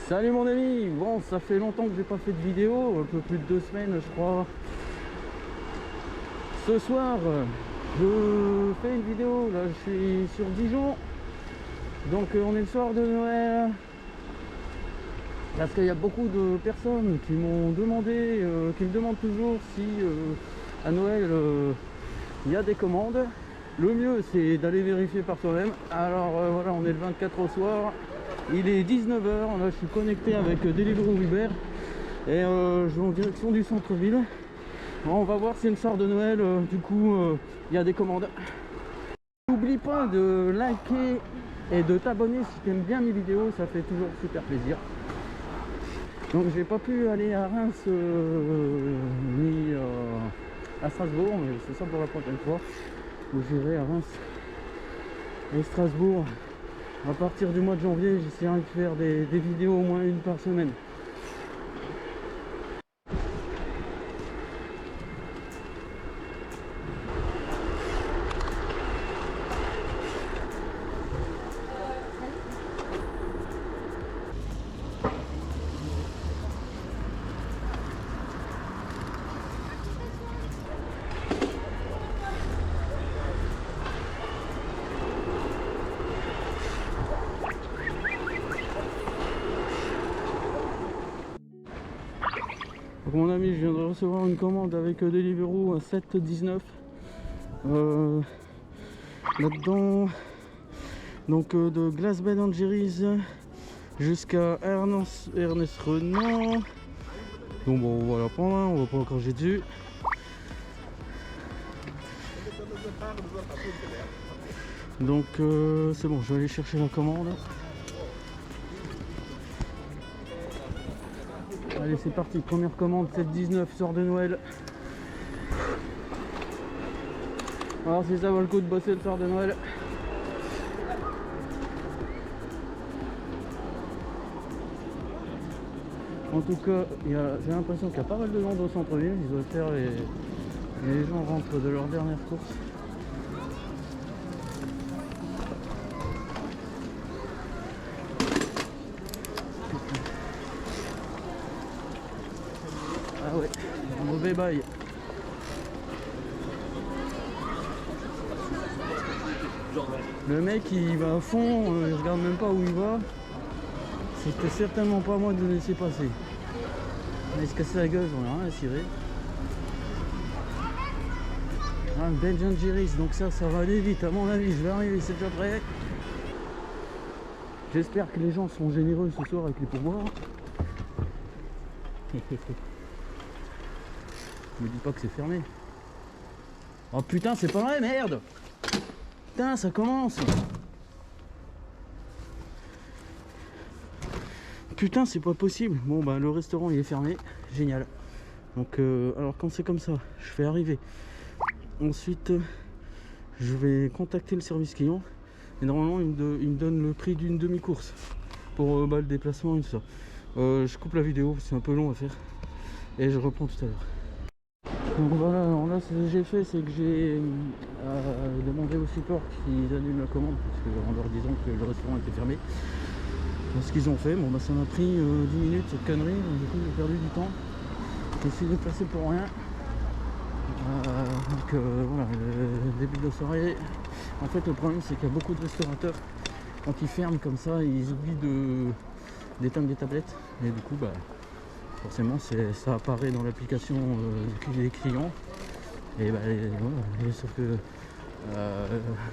Salut mon ami, bon ça fait longtemps que j'ai pas fait de vidéo, un peu plus de 2 semaines je crois. Ce soir je fais une vidéo, là je suis sur Dijon, donc on est le soir de Noël. Parce qu'il y a beaucoup de personnes qui m'ont demandé, qui me demandent toujours si à Noël il y a des commandes. Le mieux c'est d'aller vérifier par soi-même. Alors voilà, on est le 24 au soir. Il est 19 h, là je suis connecté avec Deliveroo Uber et je vais en direction du centre-ville. On va voir si le soir de Noël, du coup, il y a des commandes. N'oublie pas de liker et de t'abonner si tu aimes bien mes vidéos, ça fait toujours super plaisir. Donc j'ai pas pu aller à Reims ni à Strasbourg, mais c'est ça pour la prochaine fois où j'irai à Reims et Strasbourg. À partir du mois de janvier, j'essaierai de faire des vidéos au moins une par semaine. Donc mon ami, je viens de recevoir une commande avec Deliveroo, un 7-19 là-dedans, donc de Glass Ben Jerry's jusqu'à Ernest Renan. Donc bon, voilà, pas loin, on va pas cracher dessus. Donc c'est bon, je vais aller chercher la commande. Allez, c'est parti, première commande, 7-19, sort de Noël. On va voir si ça vaut le coup de bosser le soir de Noël. En tout cas, j'ai l'impression qu'il y a pas mal de monde au centre-ville. Ils doivent faire les gens rentrent de leur dernière course. Ah ouais, mauvais bail. Le mec il va à fond, il regarde même pas où il va. C'était certainement pas moi de le laisser passer. Il se casse la gueule, j'en ai rien à cirer. Ah, Ben Jerry's, donc ça va aller vite à mon avis, je vais arriver, c'est déjà prêt. J'espère que les gens seront généreux ce soir avec les pourboires. Me dis pas que c'est fermé. Oh putain, c'est pas vrai, merde. Putain, ça commence. Putain, c'est pas possible. Bon bah le restaurant il est fermé, génial. Donc alors quand c'est comme ça, je fais arriver. Ensuite je vais contacter le service client et normalement il me donne le prix d'une demi-course pour le déplacement et tout ça. Je coupe la vidéo, c'est un peu long à faire et je reprends tout à l'heure. Donc voilà, alors là ce que j'ai fait, c'est que j'ai demandé au support qu'ils annulent la commande parce que, en leur disant que le restaurant était fermé. Ce qu'ils ont fait, bon bah ça m'a pris 10 minutes cette connerie, donc du coup j'ai perdu du temps. Je me suis déplacé pour rien. Donc voilà, le début de la soirée. En fait le problème c'est qu'il y a beaucoup de restaurateurs, quand ils ferment comme ça, ils oublient d'éteindre les tablettes. Et du coup bah forcément ça apparaît dans l'application des clients. Et bah voilà,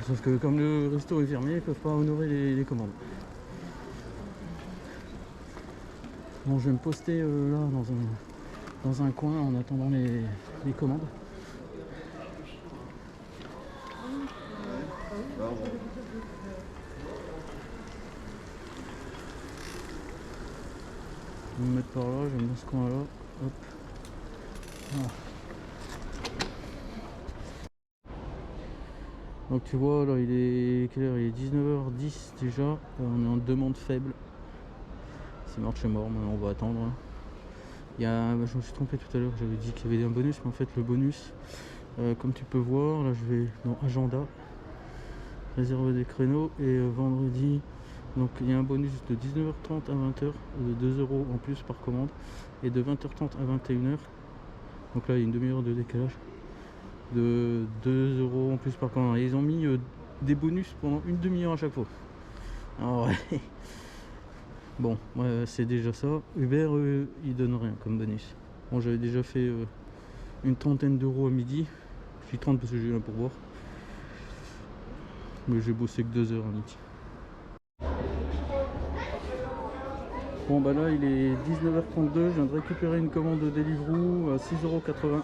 sauf que comme le resto est fermé, ils ne peuvent pas honorer les commandes. Bon, je vais me poster là dans un coin en attendant les commandes. Je vais me mettre par là, je vais me mettre dans ce coin là. Hop. Voilà. Donc tu vois là il est quelle heure? Il est 19 h 10 déjà. On est en demande faible. C'est mort chez mort, maintenant on va attendre. Je me suis trompé tout à l'heure, j'avais dit qu'il y avait un bonus, mais en fait le bonus, comme tu peux voir, là je vais dans agenda, réserver des créneaux et vendredi Donc il y a un bonus de 19h30 à 20h de 2 € en plus par commande et de 20h30 à 21h. Donc là il y a une demi-heure de décalage de 2 € en plus par commande. Et ils ont mis des bonus pendant une demi-heure à chaque fois. Alors ouais. Bon, c'est déjà ça. Uber, ils donnent rien comme bonus. Bon, j'avais déjà fait une trentaine d'euros à midi. Je dis 30 parce que j'ai eu un pourboire. Mais j'ai bossé que 2 heures à midi. Bon bah là il est 19h32, je viens de récupérer une commande de Deliveroo à 6,80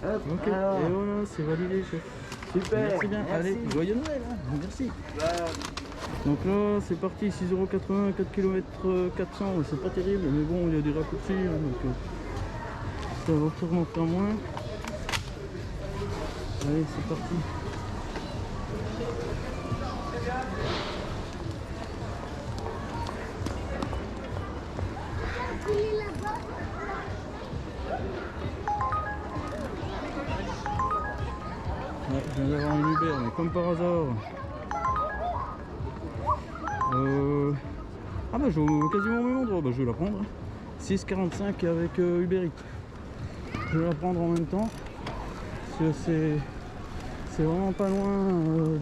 €. Ok, alors. Et voilà, c'est validé chef. Super. Merci bien, Merci. allez, joyeux Noël, hein. Merci. Donc là c'est parti, 6,80 €, 4 km 400, c'est pas terrible, mais bon il y a des raccourcis, hein, donc ça va sûrement faire moins. Allez c'est parti. Ouais, je viens d'avoir une Uber, mais comme par hasard. Ah bah je vais quasiment au même endroit, bah je vais la prendre. 6,45 avec Uber Eats. Je vais la prendre en même temps. Parce que c'est vraiment pas loin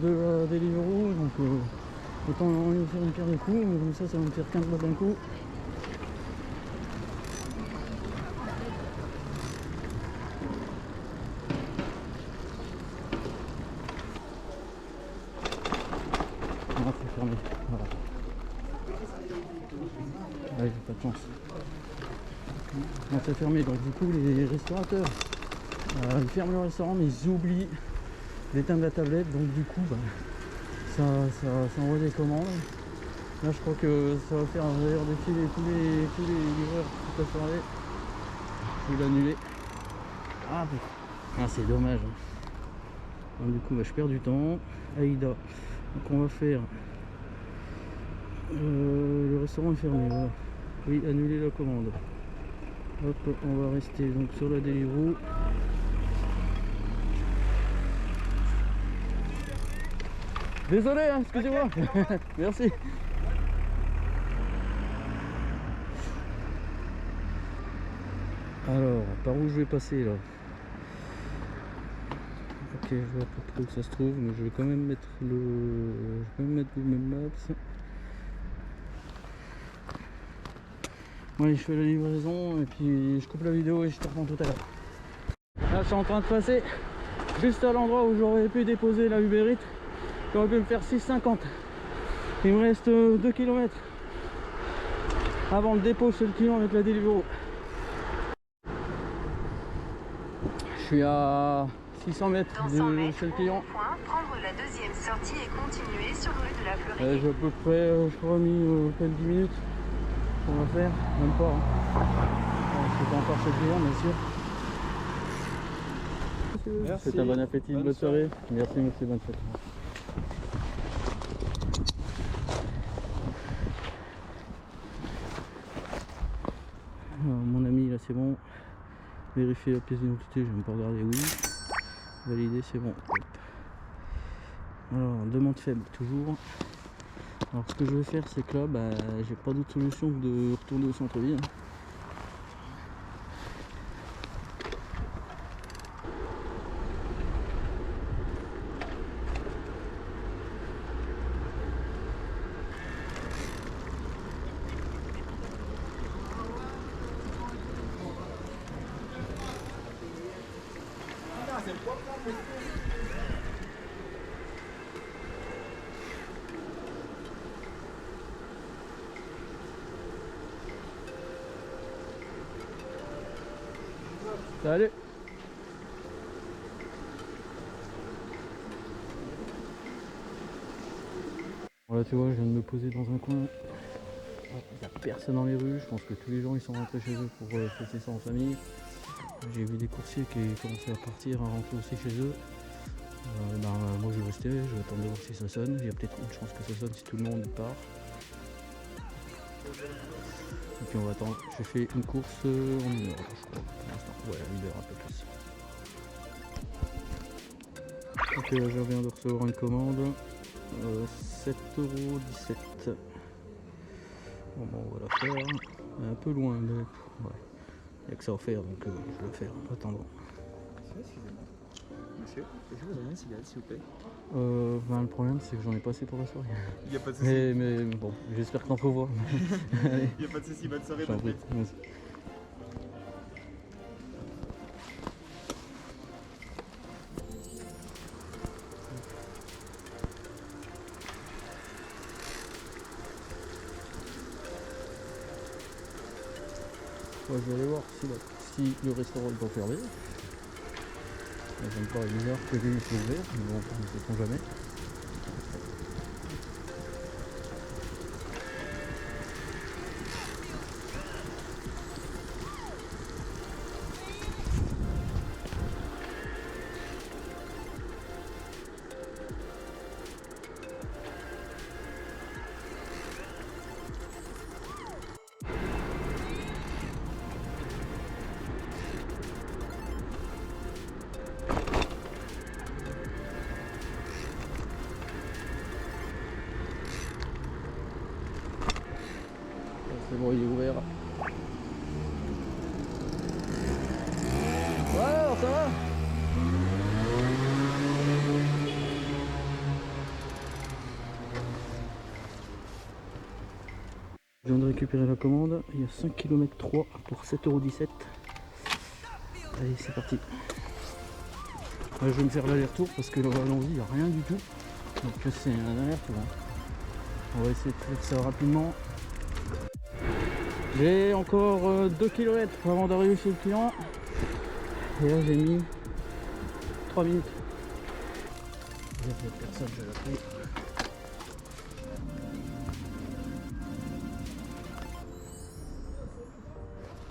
de la Deliveroo, donc autant me faire une paire de coups, mais comme ça va me faire 15 balles d'un coup. Ah, c'est fermé. Voilà. Ouais, j'ai pas de chance. Non, c'est fermé, donc du coup les restaurateurs ils ferment le restaurant mais ils oublient d'éteindre la tablette, donc du coup bah, ça envoie des commandes. Là je crois que ça va faire d'ailleurs défiler tous les livreurs toute la soirée. Je vais l'annuler. Ah, c'est dommage. Donc, du coup bah, je perds du temps. Aïda. Donc on va faire le restaurant est fermé, voilà. Oui, annuler la commande. Hop, on va rester donc sur la Deliveroo. Désolé, hein, excusez-moi. Merci. Alors, par où je vais passer là? Ok, je vois pas trop où ça se trouve, mais je vais quand même mettre Google Maps. Bon, allez, je fais la livraison et puis je coupe la vidéo et je te reprends tout à l'heure. Là, je suis en train de passer juste à l'endroit où j'aurais pu déposer la Uber Eats. J'aurais pu me faire 6,50. Il me reste 2 km avant le dépôt chez le client avec la Deliveroo. Je suis à 600 mètres chez le client. Prendre la deuxième sortie et continuer sur rue de la Fleurie. J'ai à peu près, je crois, mis peut-être 10 minutes. On va faire, même pas. Hein. Je suis pas encore chez le client, bien sûr. Merci. C'est un bon appétit, bonne soirée. Merci, merci, bonne fête. Alors, mon ami, là, c'est bon. Vérifier la pièce d'identité, je vais même pas regarder, oui. Valider, c'est bon. Hop. Alors, demande faible, toujours. Alors, ce que je vais faire, c'est que là, bah, j'ai pas d'autre solution que de retourner au centre-ville. Salut. Voilà, tu vois, je viens de me poser dans un coin. Il n'y a personne dans les rues. Je pense que tous les gens ils sont rentrés chez eux pour fêter ça en famille. J'ai vu des coursiers qui commençaient à partir, à rentrer aussi chez eux. Moi je vais rester, je vais attendre de voir si ça sonne. Il y a peut-être une chance que ça sonne si tout le monde part. Et puis on va attendre. J'ai fait une course en 1 heure, je crois, pour l'instant. Ouais, 1 heure, un peu plus. Ok, là je viens de recevoir une commande. 7,17 €. Bon, on va la faire. Un peu loin, mais ouais. Il n'y a que ça à faire, donc je vais le faire en attendant. Excusez-moi. Monsieur, est-ce que vous avez un cigare, s'il vous plaît? Ben, le problème, c'est que j'en ai pas assez pour la soirée. Il n'y a pas de souci. Mais bon, j'espère que t'en prévois. Allez, Il n'y a pas de souci, bonne soirée, j'en bonne prie. fête. Merci. Moi, je vais aller voir si le restaurant est fermé. Ça me paraît bizarre que lui soit ouvert, mais bon, on ne sait jamais. C'est bon, il est ouvert. Ouais, alors ça va? Je viens de récupérer la commande. Il y a 5 km 3 pour 7,17 €. Allez, c'est parti. Je vais me faire l'aller-retour parce que là, allons-y, il n'y a rien du tout. Donc c'est un aller-retour. On va essayer de faire ça rapidement. J'ai encore 2 km avant d'arriver chez le client. Et là j'ai mis 3 minutes. Il y a cette personne, je vais l'appeler.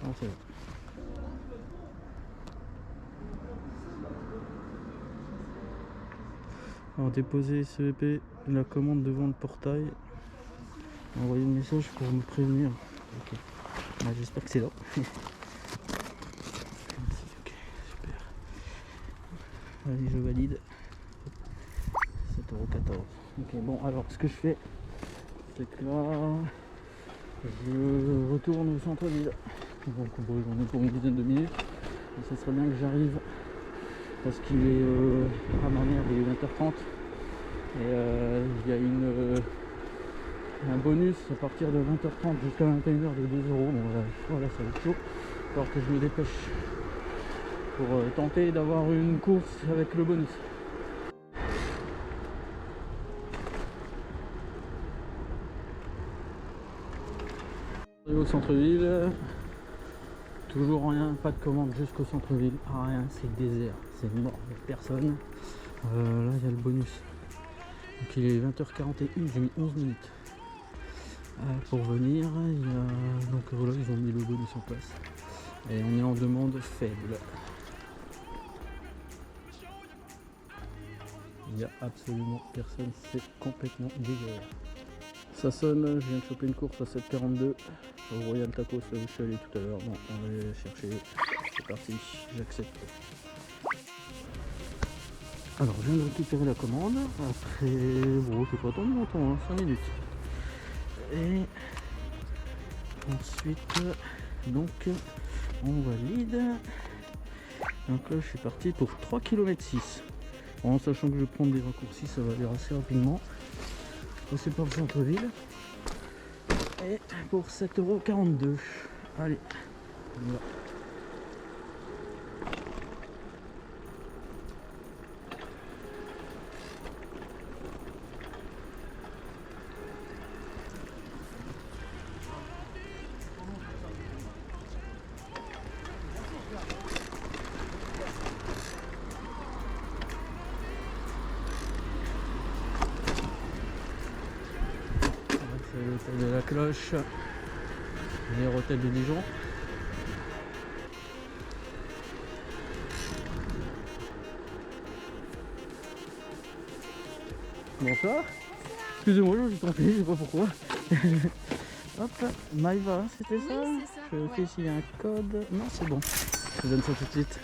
Ah, c'est bon. Alors déposer CEP la commande devant le portail. Envoyer le message pour me prévenir. Ok. Bah, j'espère que c'est là. Ok, super. Allez, je valide. 7,14 €. Ok, bon, alors ce que je fais, c'est que là, je retourne au centre-ville. Donc, bon, j'en ai pour une dizaine de minutes. Et ça serait bien que j'arrive parce qu'il est à ma mère, il est 20h30. Et il y a un bonus à partir de 20h30 jusqu'à 21h de 2 €. Bon, voilà, ça va être chaud. Il va falloir que je me dépêche pour tenter d'avoir une course avec le bonus. Au centre-ville, toujours rien, pas de commande jusqu'au centre-ville, rien, c'est désert, c'est mort, il n'y a personne. Là il y a le bonus. Donc il est 20h41, j'ai mis 11 minutes pour venir. Donc voilà, ils ont mis le bonus en place. Et on est en demande faible. Il n'y a absolument personne, c'est complètement désert. Ça sonne, je viens de choper une course à 7,42 au Royal Tacos, là où je suis allé tout à l'heure. Bon, on va aller chercher, c'est parti, j'accepte. Alors, je viens de récupérer la commande. Après, bon, j'ai pas attendu longtemps, hein, 5 minutes. Et ensuite, donc, on valide. Donc là, je suis parti pour 3,6 km. En sachant que je vais prendre des raccourcis, ça va aller assez rapidement. Passer par le centre-ville. Et pour 7,42 €. Allez, on y va. C'est l'hôtel de la Cloche, meilleur hôtel de Dijon. Bonsoir. Excusez-moi, j'ai trompé, je sais pas pourquoi. Hop, Maïva, c'était ça? Oui, c'est ça. Je vérifie s'il y a un code. Non, c'est bon. Je vous donne ça tout de suite.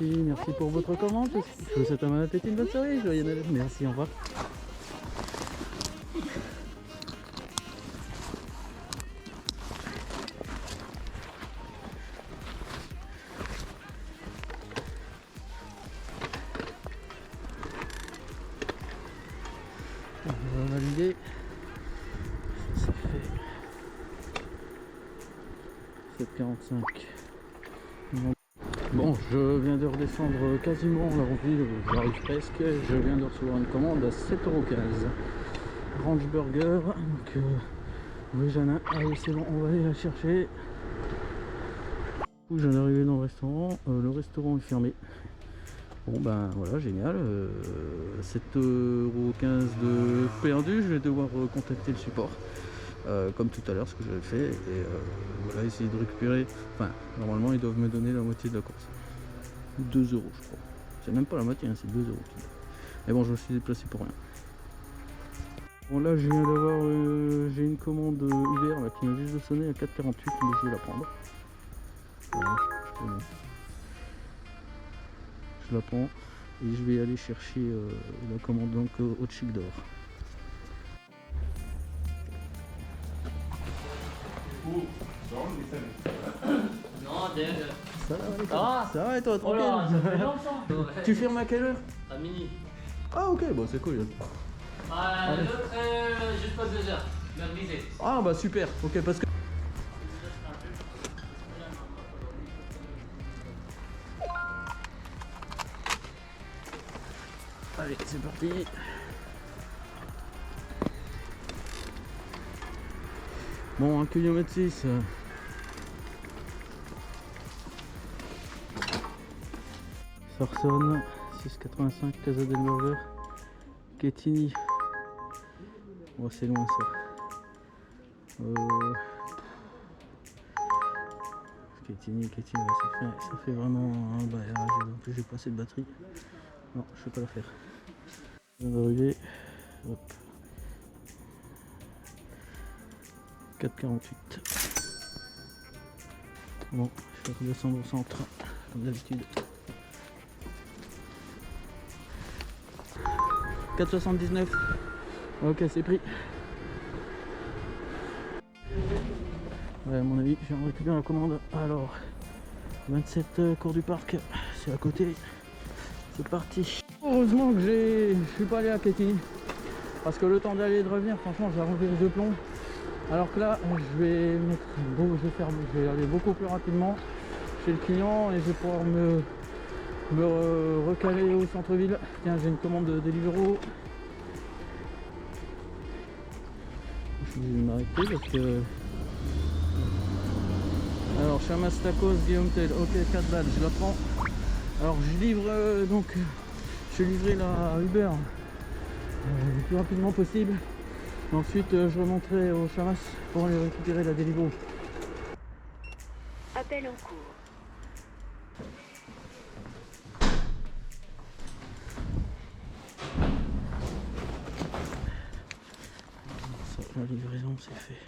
merci pour votre commande. Je vous souhaite un bon appétit, une bonne soirée, joyeux Noël. Merci, au revoir. On va valider. Ça fait 7,45. Bon, je viens de redescendre quasiment la ville, j'arrive presque. Je viens de recevoir une commande à 7,15 €. Ranch Burger, donc Végana. Allez, c'est bon, on va aller la chercher. Je viens d'arriver dans le restaurant est fermé. Bon ben voilà, génial. 7,15 € de perdu, je vais devoir contacter le support. Comme tout à l'heure, ce que j'avais fait, et voilà, essayer de récupérer. Enfin, normalement, ils doivent me donner la moitié de la course. 2 €, je crois. C'est même pas la moitié, hein, c'est 2 €. Mais bon, je me suis déplacé pour rien. Bon, là, je viens d'avoir. J'ai une commande Uber là, qui vient juste de sonner à 4,48 €, mais je vais la prendre. Voilà, je la prends et je vais aller chercher la commande donc au Chic d'Or. Non, Dave. Ça va, Ça va? Ça va et toi, Oh là, tranquille? ça fait longtemps. Tu fermes à quelle heure? À minuit. Ah ok, bon c'est cool. L'autre, jusqu'à 2h. Même visée. Ah bah super, ok parce que... Allez, c'est parti. Bon, 1 km 6. Sarson, 6,85 Casa del Burger. Quetigny. Oh, c'est loin ça. Quetigny, ouais, ça fait vraiment un bailliage. En plus, j'ai pas assez de batterie. Non, je vais pas la faire. Je viens d'arriver. Hop. 4,48. Bon, je vais redescendre au centre, comme d'habitude. 4,79. Ok, c'est pris. Ouais, à mon avis, je viens de récupérer la commande. Alors, 27 cours du parc, c'est à côté. C'est parti. Heureusement que je suis pas allé à Quetigny. Parce que le temps d'aller et de revenir, franchement, j'ai renlevé les 2 plombs. Alors que là, je vais aller beaucoup plus rapidement chez le client et je vais pouvoir me recaler au centre-ville. Tiens, j'ai une commande de Deliveroo. Je vais m'arrêter parce que... Alors, Chamas Tacos, Guillaume Tell, ok, 4 balles, je la prends. Alors, je livre donc, je vais livrer la Uber le plus rapidement possible. Ensuite, je remonterai au Chamas pour aller récupérer la Deliveroo. Appel en cours. Ça, la livraison, c'est fait.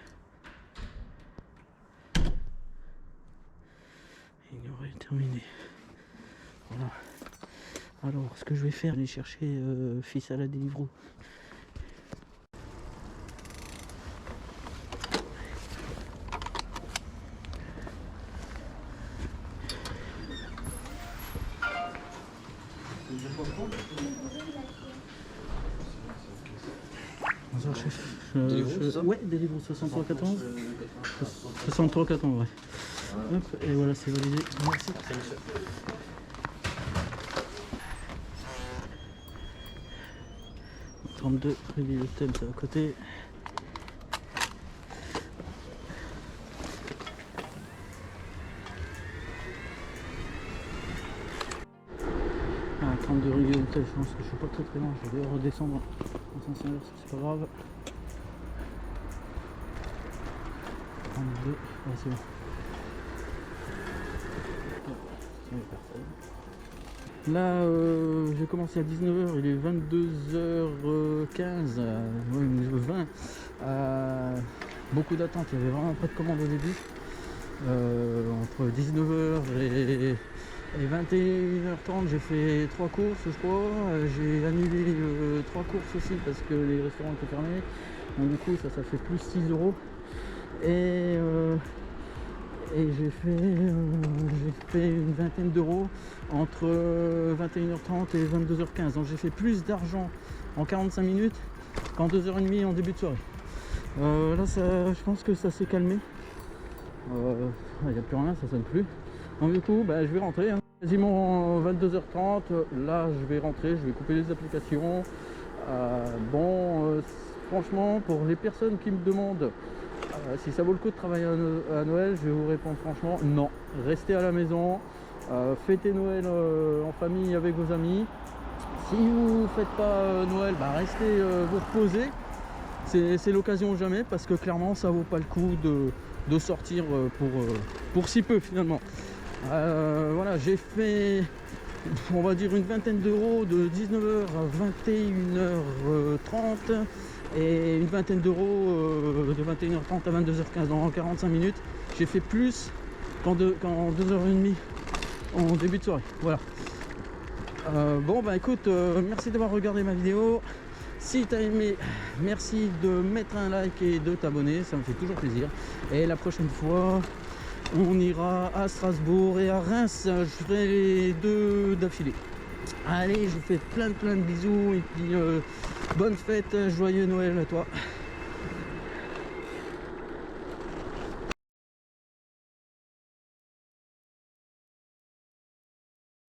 Ignorer, terminé. Voilà. Alors, ce que je vais faire, aller chercher fils à la Deliveroo. Bonjour chef. Ouais, Deliveroo 63,14. 63,14, ouais. Hop, et voilà, c'est validé. Merci. 32, crédit de thème, c'est à côté. Ah, 32 rue Guillaume Tell, je pense que je suis pas très loin, je vais redescendre en sens inverse, c'est pas grave. 32, ouais, c'est bon. Là, j'ai commencé à 19 h, il est 22h15, 20. Beaucoup d'attente, il n'y avait vraiment pas de commande au début. Entre 19 h Et 21h30, j'ai fait 3 courses, je crois. J'ai annulé 3 courses aussi parce que les restaurants étaient fermés. Donc du coup, ça fait plus 6 €. Et j'ai fait une vingtaine d'euros entre 21h30 et 22h15. Donc j'ai fait plus d'argent en 45 minutes qu'en 2h30 en début de soirée. Là, je pense que ça s'est calmé. Il n'y a plus rien, ça sonne plus. Donc du coup, je vais rentrer. Hein. Quasiment 22h30. Là, je vais rentrer, je vais couper les applications. Franchement, pour les personnes qui me demandent si ça vaut le coup de travailler à Noël, je vais vous répondre franchement non. Restez à la maison, fêtez Noël en famille avec vos amis. Si vous ne faites pas Noël, restez vous reposer. C'est l'occasion ou jamais parce que clairement ça vaut pas le coup de sortir pour si peu finalement. Voilà, j'ai fait on va dire une vingtaine d'euros de 19h à 21h30 et une vingtaine d'euros de 21h30 à 22h15 dans 45 minutes. J'ai fait plus qu'en 2h30 en début de soirée. Voilà. Écoute, merci d'avoir regardé ma vidéo. Si tu as aimé, merci de mettre un like et de t'abonner, ça me fait toujours plaisir. Et la prochaine fois, on ira à Strasbourg et à Reims. Je ferai les 2 d'affilée. Allez, je vous fais plein de bisous et puis bonne fête, joyeux Noël à toi.